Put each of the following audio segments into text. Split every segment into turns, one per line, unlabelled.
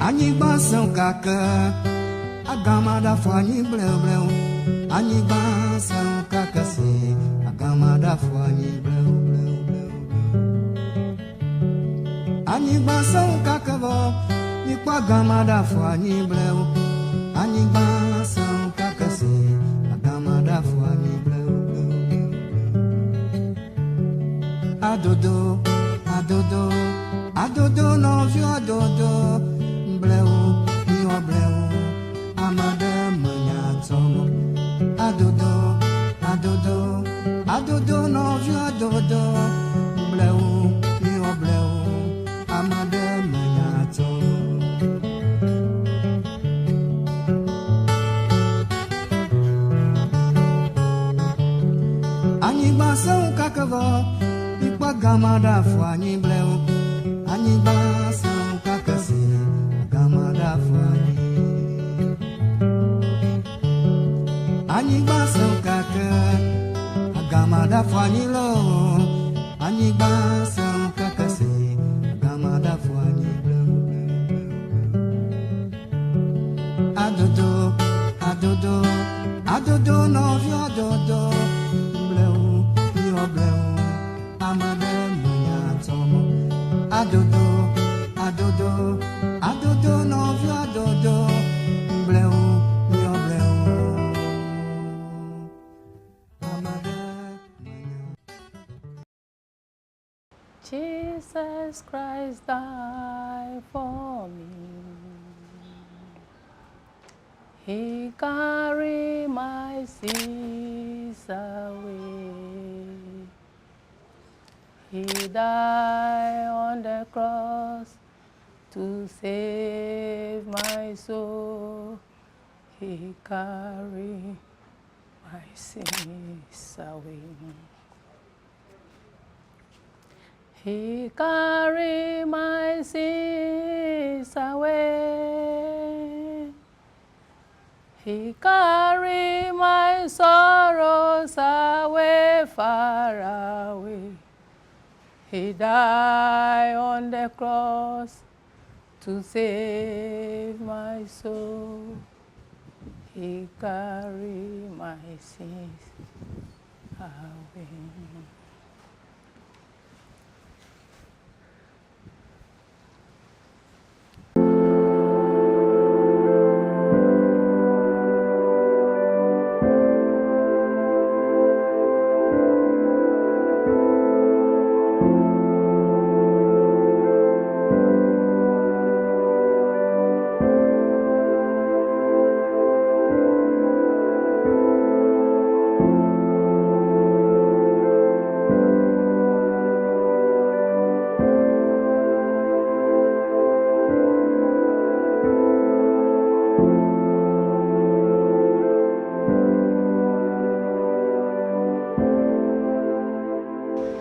Ani basan kaka agamada fani bleu bleu. Ani basan kaka se agamada fani bleu bleu bleu. Ani basan kaka bo ni kwa agamada fani bleu. Ani basan kaka se agamada fani bleu bleu bleu. Adodo adodo adodo no vio adodo. Bleu, mio bleu, amada manhatomo. Adodo, adodo, adodo, novio adodo. Bleu, mio bleu, amada manhatomo. Ani basa kakavo, ikwa gamada fwani bleu. Ani basa kakasi. Gamada fani, ani basan kaka, gamada fani lo, ani basan kaka se, gamada fani bleu. Adodo, adodo, adodo novio adodo, bleu, mio bleu, amada manhatomo, adodo, adodo. Adodo novio adodo, bleu, mio bleu.
Jesus Christ died for me. He carried my sins away. He died on the cross to save my soul. He carried my sins away. He carried my sins away. He carried my sorrows away, far away. He died on the cross to save my soul. He carried my sins away.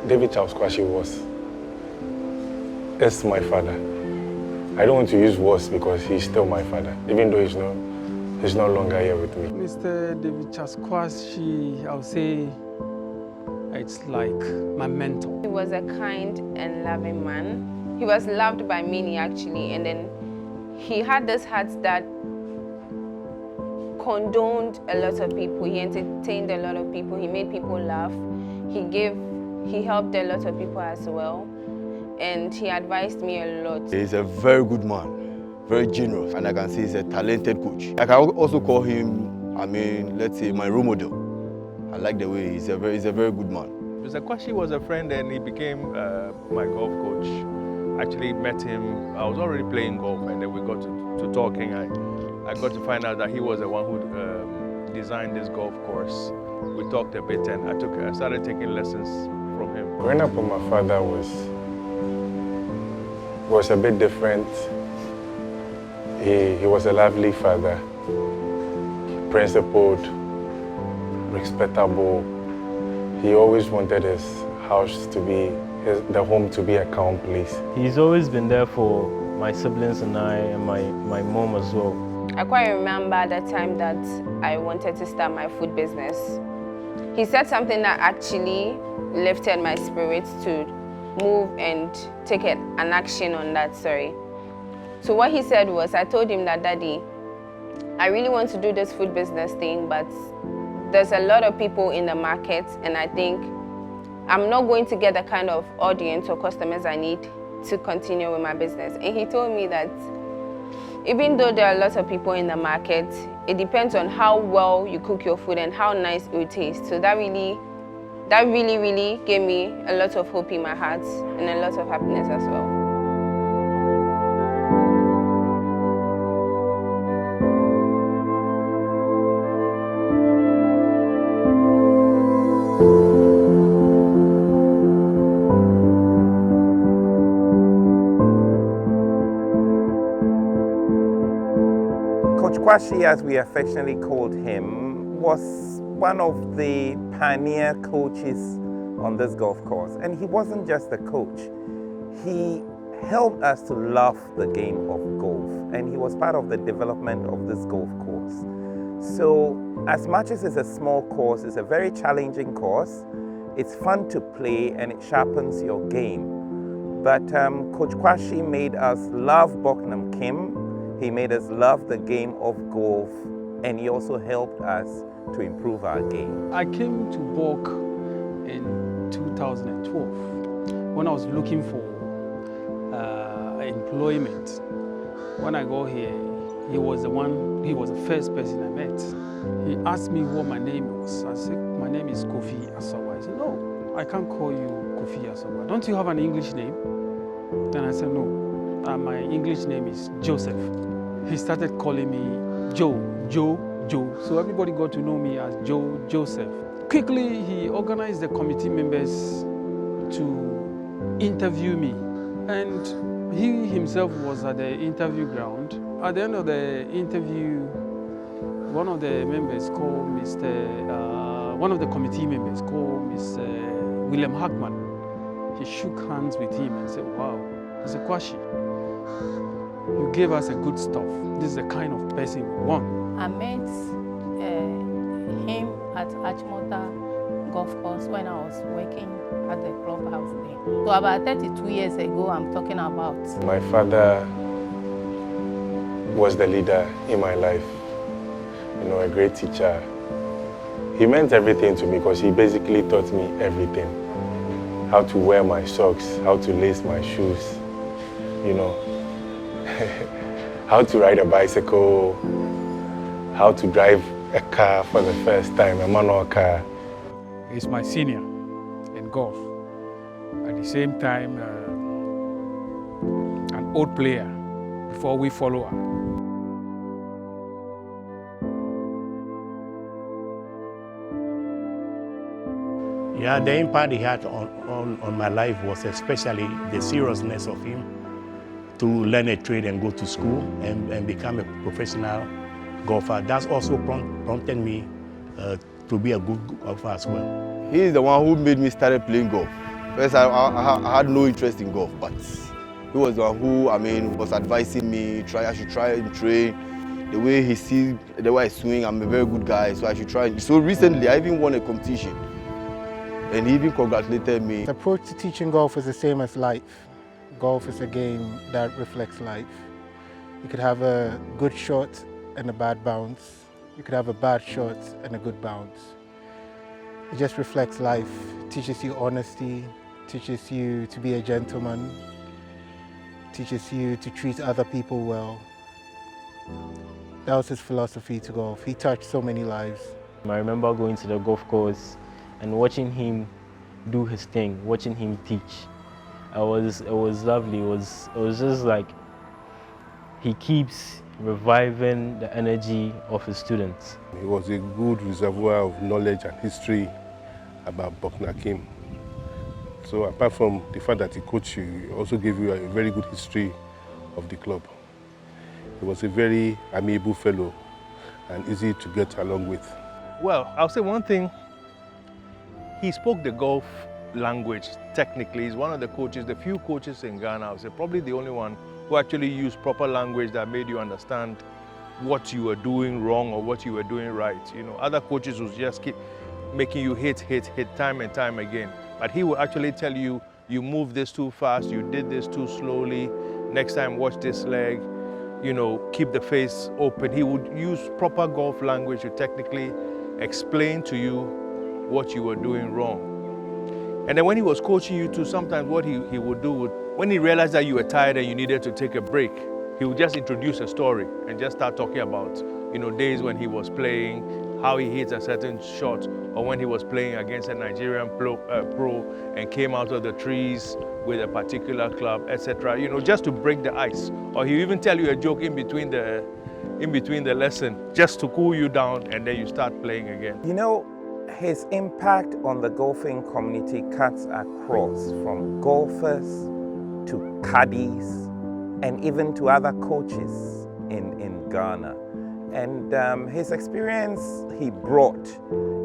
David Charles Quarshie is my father. I don't want to use was because he's still my father, even though he's no longer here with me.
Mr. David Charles Quarshie, I would say it's like my mentor.
He was a kind and loving man. He was loved by many actually, and then he had this heart that condoned a lot of people. He entertained a lot of people. He made people laugh. He helped a lot of people as well, and he advised me a lot.
He's a very good man, very generous, and I can see he's a talented coach. I can also call him, let's say my role model. I like the way he's a very good man.
Mr. Quarshie was a friend and he became my golf coach. Actually met him, I was already playing golf, and then we got to talking. I got to find out that he was the one who designed this golf course. We talked a bit and I started taking lessons from him.
Growing up with my father was a bit different. He was a lovely father, principled, respectable. He always wanted his house to be, the home to be a calm place.
He's always been there for my siblings and I and my mom as well.
I quite remember the time that I wanted to start my food business. He said something that actually lifted my spirits to move and take an action on that, So what he said was, I told him that, Daddy, I really want to do this food business thing, but there's a lot of people in the market, and I think I'm not going to get the kind of audience or customers I need to continue with my business. And he told me that even though there are lots of people in the market, it depends on how well you cook your food and how nice it will taste. So that really gave me a lot of hope in my heart and a lot of happiness as well.
Coach Quarshie, as we affectionately called him, was one of the pioneer coaches on this golf course. And he wasn't just a coach. He helped us to love the game of golf, and he was part of the development of this golf course. So as much as it's a small course, it's a very challenging course. It's fun to play and it sharpens your game. But Coach Quarshie made us love Boknam Kim. He made us love the game of golf, and he also helped us to improve our game.
I came to Bok in 2012 when I was looking for employment. When I got here, he was the first person I met. He asked me what my name was. I said, my name is Kofi Asawa. He said, no, I can't call you Kofi Asawa. Don't you have an English name? Then I said, no, my English name is Joseph. He started calling me Joe. So everybody got to know me as Joseph. Quickly, he organized the committee members to interview me. And he himself was at the interview ground. At the end of the interview, one of the members called one of the committee members called Mr. William Hagman. He shook hands with him and said, wow, he said, Quarshie, you gave us a good stuff. This is the kind of person we want.
I met him at Achimota Golf Course when I was working at the clubhouse there. So about 32 years ago, I'm talking about.
My father was the leader in my life, you know, a great teacher. He meant everything to me because he basically taught me everything. How to wear my socks, how to lace my shoes, you know, how to ride a bicycle, how to drive a car for the first time, a manual car.
He's my senior in golf. At the same time, an old player before we follow up.
Yeah, the impact he had on my life was especially the seriousness of him to learn a trade and go to school and become a professional golfer. That's also prompted me to be a good golfer as well.
He is the one who made me start playing golf. First, I had no interest in golf, but he was the one who, was advising me, I should try and train. The way he sees, the way I swing, I'm a very good guy, so I should try. So recently, I even won a competition, and he even congratulated me.
The approach to teaching golf is the same as life. Golf is a game that reflects life. You could have a good shot and a bad bounce. You could have a bad shot and a good bounce. It just reflects life, teaches you honesty, teaches you to be a gentleman, teaches you to treat other people well. That was his philosophy to golf. He touched so many lives.
I remember going to the golf course and watching him do his thing, watching him teach. It was lovely. It was just like he keeps reviving the energy of his students.
He was a good reservoir of knowledge and history about Boknam Kim. So apart from the fact that he coached you, he also gave you a very good history of the club. He was a very amiable fellow and easy to get along with.
Well, I'll say one thing. He spoke the golf language technically. He's one of the coaches, the few coaches in Ghana, I would say probably the only one who actually used proper language that made you understand what you were doing wrong or what you were doing right. You know, other coaches would just keep making you hit time and time again. But he will actually tell you, you moved this too fast, you did this too slowly, next time watch this leg. you know, keep the face open. He would use proper golf language to technically explain to you what you were doing wrong. And then when he was coaching you too, sometimes what he would do, when he realized that you were tired and you needed to take a break, he would just introduce a story and just start talking about, you know, days when he was playing, how he hits a certain shot, or when he was playing against a Nigerian pro and came out of the trees with a particular club, etc. You know, just to break the ice. Or he even tell you a joke in between the lesson, just to cool you down, and then you start playing again.
You know, his impact on the golfing community cuts across from golfers to caddies and even to other coaches in Ghana. And his experience he brought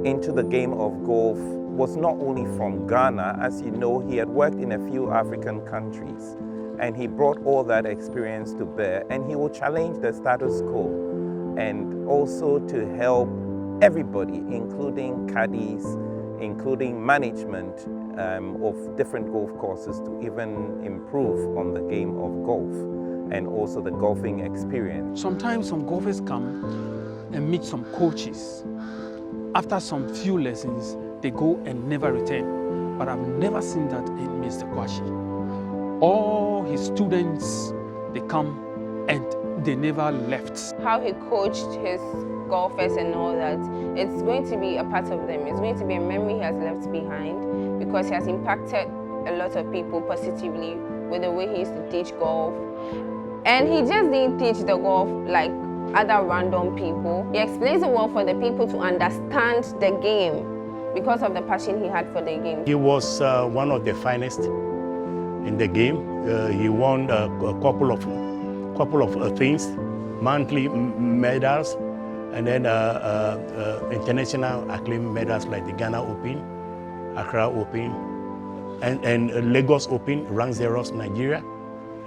into the game of golf was not only from Ghana. As you know, he had worked in a few African countries, and he brought all that experience to bear, and he will challenge the status quo and also to help everybody, including caddies, including management of different golf courses, to even improve on the game of golf and also the golfing experience.
Sometimes some golfers come and meet some coaches. After some few lessons, they go and never return. But I've never seen that in Mr. Quarshie. All his students, they come and they never left.
How he coached his golfers and all that, it's going to be a part of them. It's going to be a memory he has left behind, because he has impacted a lot of people positively with the way he used to teach golf. And he just didn't teach the golf like other random people. He explains it well for the people to understand the game because of the passion he had for the game.
He was one of the finest in the game. He won a couple of things, monthly medals, and then international acclaimed medals like the Ghana Open, Accra Open, and Lagos Open, Rank Zeros, Nigeria,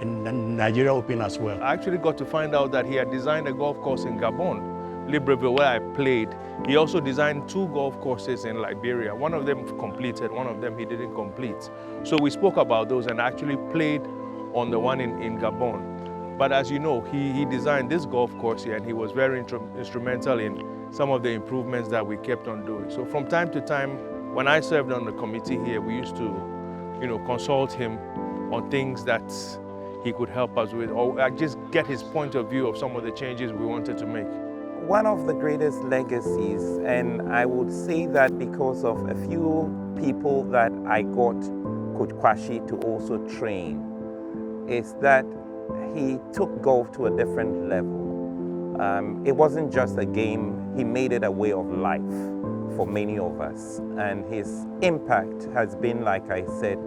and Nigeria Open as well.
I actually got to find out that he had designed a golf course in Gabon, Libreville, where I played. He also designed 2 golf courses in Liberia. One of them completed, one of them he didn't complete. So we spoke about those and actually played on the one in Gabon. But as you know, he designed this golf course here, and he was very instrumental in some of the improvements that we kept on doing. So from time to time, when I served on the committee here, we used to, you know, consult him on things that he could help us with, or just get his point of view of some of the changes we wanted to make.
One of the greatest legacies, and I would say that because of a few people that I got Coach Quarshie to also train, is that he took golf to a different level. It wasn't just a game, he made it a way of life for many of us. And his impact has been, like I said,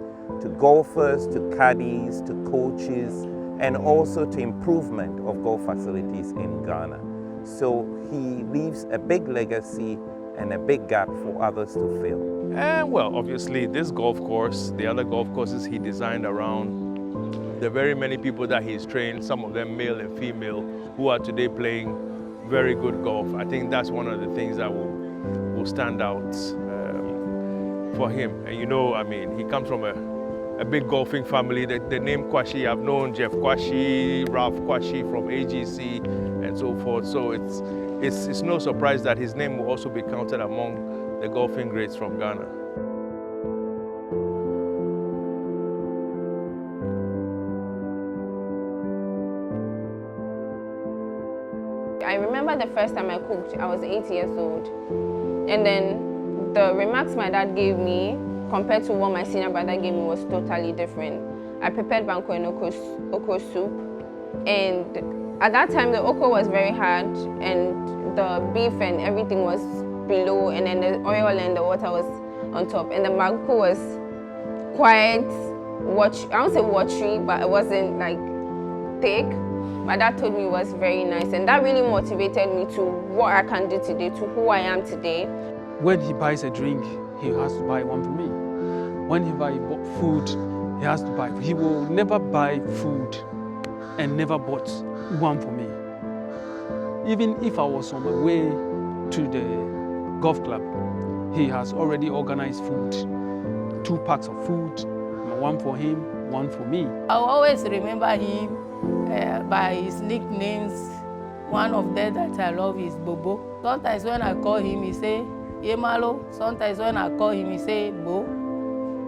to golfers, to caddies, to coaches, and also to improvement of golf facilities in Ghana. So he leaves a big legacy and a big gap for others to fill.
And well, obviously this golf course, the other golf courses he designed around, the very many people that he's trained, some of them male and female, who are today playing very good golf. I think that's one of the things that will stand out for him. And you know, I mean, he comes from a big golfing family. The name Quarshie, I've known Jeff Quarshie, Ralph Quarshie from AGC, and so forth. So it's no surprise that his name will also be counted among the golfing greats from Ghana.
I remember the first time I cooked, I was 8 years old. And then the remarks my dad gave me compared to what my senior brother gave me was totally different. I prepared banku and okra soup, and at that time the okra was very hard and the beef and everything was below, and then the oil and the water was on top, and the banku was quite I won't say watery, but it wasn't like thick. My dad told me it was very nice, and that really motivated me to what I can do today, to who I am today.
When he buys a drink, he has to buy one for me. When he buys food, he has to buy. He will never buy food and never bought one for me. Even if I was on my way to the golf club, he has already organized food, 2 packs of food, one for him, one for me.
I always remember him by his nicknames. One of them that I love is Bobo. Sometimes when I call him, he say, Yemalo. Sometimes when I call him, he say, Bo.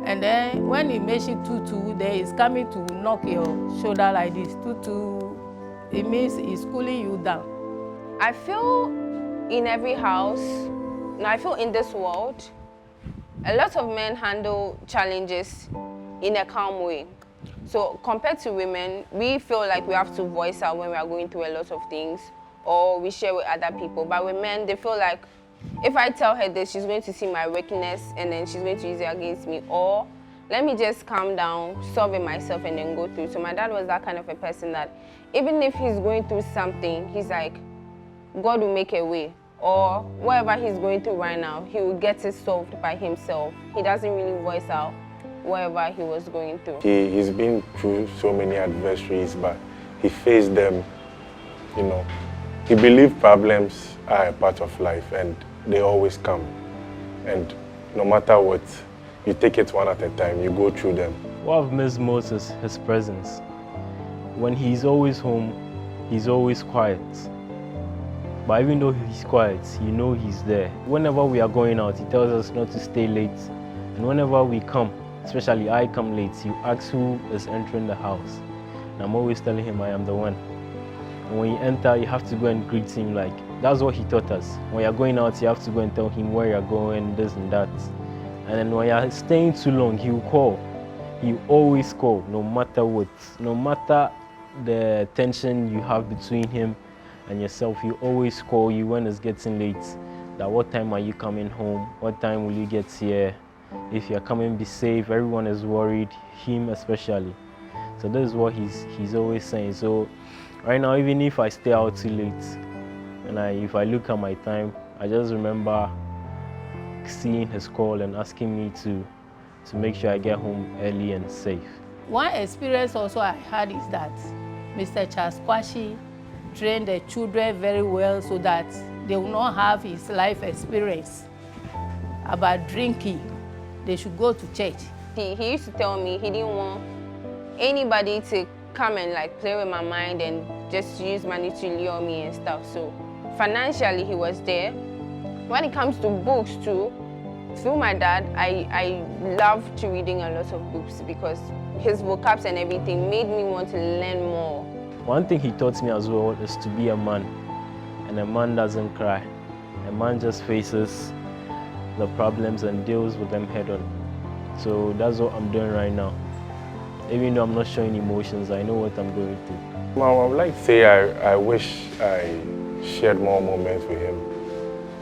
And then when he mention Tutu, then he's coming to knock your shoulder like this. Tutu, it means he's cooling you down.
I feel in every house, I feel in this world, a lot of men handle challenges in a calm way. So compared to women, we feel like we have to voice out when we are going through a lot of things, or we share with other people. But with men, they feel like if I tell her this, she's going to see my weakness and then she's going to use it against me. Or let me just calm down, solve it myself, and then go through. So my dad was that kind of a person that even if he's going through something, he's like, God will make a way. Or whatever he's going through right now, he will get it solved by himself. He doesn't really voice out whatever he was going through.
He's been through so many adversaries, but he faced them, you know. He believed problems are a part of life and they always come. And no matter what, you take it one at a time, you go through them.
What I've missed most is his presence. When he's always home, he's always quiet. But even though he's quiet, you know he's there. Whenever we are going out, he tells us not to stay late. And whenever we come, especially I come late, he asks who is entering the house. And I'm always telling him I am the one. And when you enter, you have to go and greet him. Like, that's what he taught us. When you're going out, you have to go and tell him where you're going, this and that. And then when you're staying too long, he will call. He will always call, no matter what. No matter the tension you have between him and yourself, he will always call you when it's getting late. That what time are you coming home? What time will you get here? If you're coming, be safe. Everyone is worried, him especially. So this is what he's always saying. So right now, even if I stay out too late, and if I look at my time, I just remember seeing his call and asking me to make sure I get home early and safe.
One experience also I had is that Mr. Charles Quarshie trained the children very well so that they will not have his life experience about drinking. They should go to church.
He used to tell me he didn't want anybody to come and like play with my mind and just use money to lure me and stuff. So financially he was there. When it comes to books too, through my dad, I loved reading a lot of books because his vocabs and everything made me want to learn more.
One thing he taught me as well is to be a man, and a man doesn't cry. A man just faces the problems and deals with them head on. So that's what I'm doing right now. Even though I'm not showing emotions, I know what I'm going through.
Well, I would like to say I wish I shared more moments with him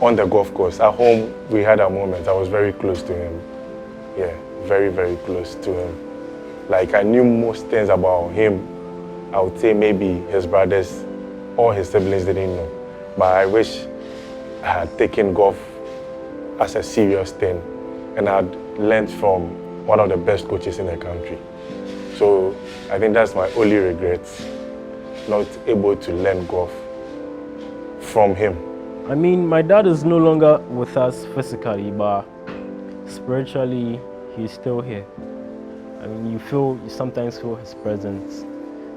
on the golf course. At home, we had our moments. I was very close to him. Yeah, very, very close to him. Like, I knew most things about him. I would say maybe his brothers or his siblings didn't know. But I wish I had taken golf as a serious thing and I had learned from one of the best coaches in the country. So I think that's my only regret, not able to learn golf from him.
I mean, my dad is no longer with us physically, but spiritually, he's still here. I mean, you sometimes feel his presence.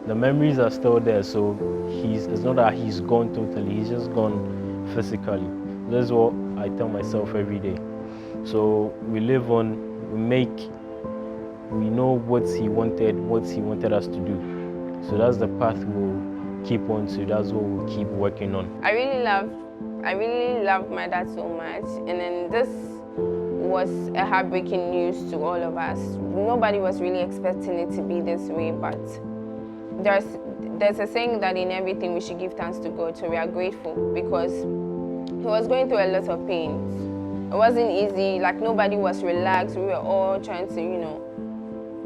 The memories are still there, so it's not that he's gone totally, he's just gone physically. That's what I tell myself every day. So we live on, we know what he wanted us to do. So that's the path we'll keep on to, that's what we'll keep working on.
I really love my dad so much, and then this was a heartbreaking news to all of us. Nobody was really expecting it to be this way, but there's a saying that in everything we should give thanks to God, so we are grateful because he was going through a lot of pains. It wasn't easy, like nobody was relaxed. We were all trying to,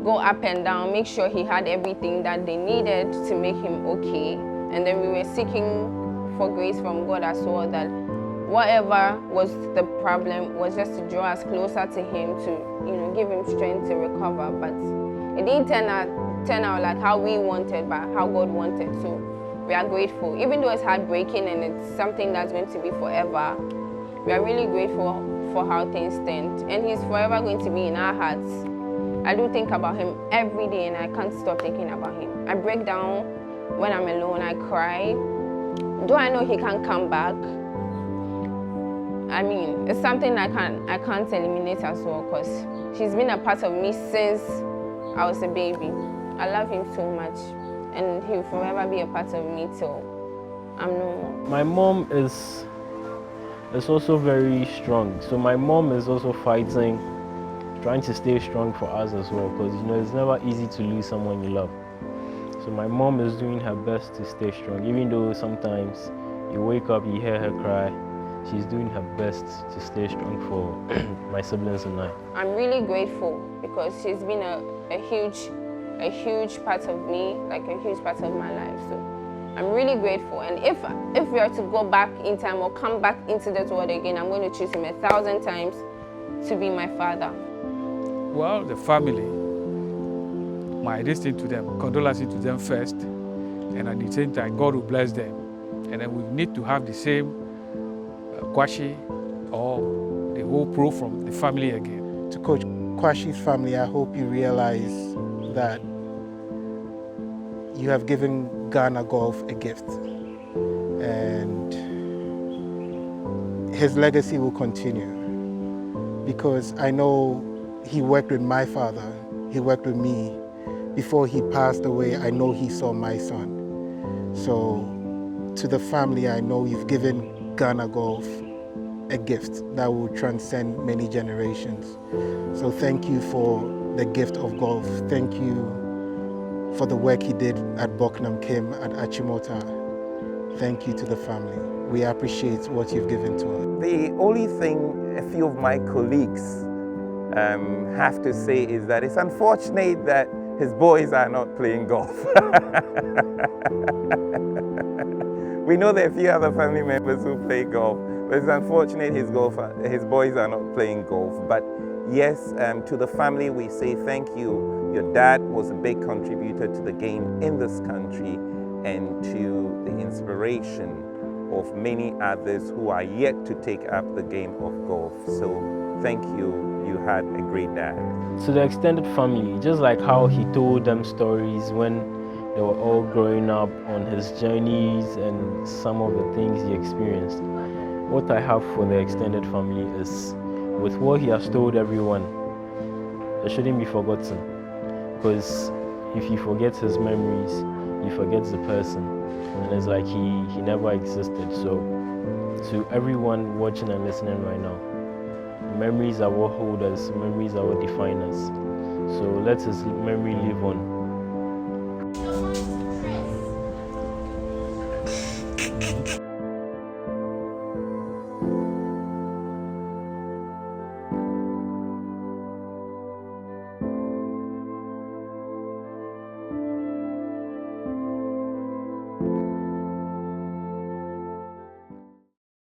go up and down, make sure he had everything that they needed to make him okay. And then we were seeking for grace from God as well, that whatever was the problem was just to draw us closer to him, to give him strength to recover. But it didn't turn out like how we wanted, but how God wanted. So we are grateful. Even though it's heartbreaking and it's something that's going to be forever, we are really grateful for how things stand. And he's forever going to be in our hearts. I do think about him every day and I can't stop thinking about him. I break down when I'm alone, I cry. Do I know he can come back? I mean, it's something I can't eliminate as well, because he's been a part of me since I was a baby. I love him so much, and he'll forever be a part of me till I'm no more.
My mom is also very strong. So my mom is also fighting, trying to stay strong for us as well, because it's never easy to lose someone you love. So my mom is doing her best to stay strong, even though sometimes you wake up, you hear her cry. She's doing her best to stay strong for my siblings and I. I'm
really grateful because she's been a huge part of me, like a huge part of my life. So I'm really grateful. And if we are to go back in time or come back into this world again, I'm going to choose him 1,000 times to be my father.
Well, the family, my listening to them, condolences to them first, and at the same time, God will bless them. And then we need to have the same Quarshie or the whole pro from the family again.
To Coach Quarshie's family, I hope you realize that you have given Ghana Golf a gift, and his legacy will continue, because I know he worked with my father, he worked with me. Before he passed away, I know he saw my son. So to the family, I know you've given Ghana Golf a gift that will transcend many generations. So thank you for the gift of golf. Thank you for the work he did at Bucknam Kim, at Achimota. Thank you to the family. We appreciate what you've given to us.
The only thing a few of my colleagues have to say is that it's unfortunate that his boys are not playing golf. We know there are a few other family members who play golf, but it's unfortunate his boys are not playing golf. But yes, to the family we say thank you. Your dad was a big contributor to the game in this country and to the inspiration of many others who are yet to take up the game of golf. So thank you. You had a great dad.
To the extended family, just like how he told them stories when they were all growing up on his journeys and some of the things he experienced. What I have for the extended family is, with what he has told everyone, it shouldn't be forgotten. Because if you forget his memories, you forget the person. And it's like he never existed. So to everyone watching and listening right now, memories are what hold us, memories are what define us. So let his memory live on.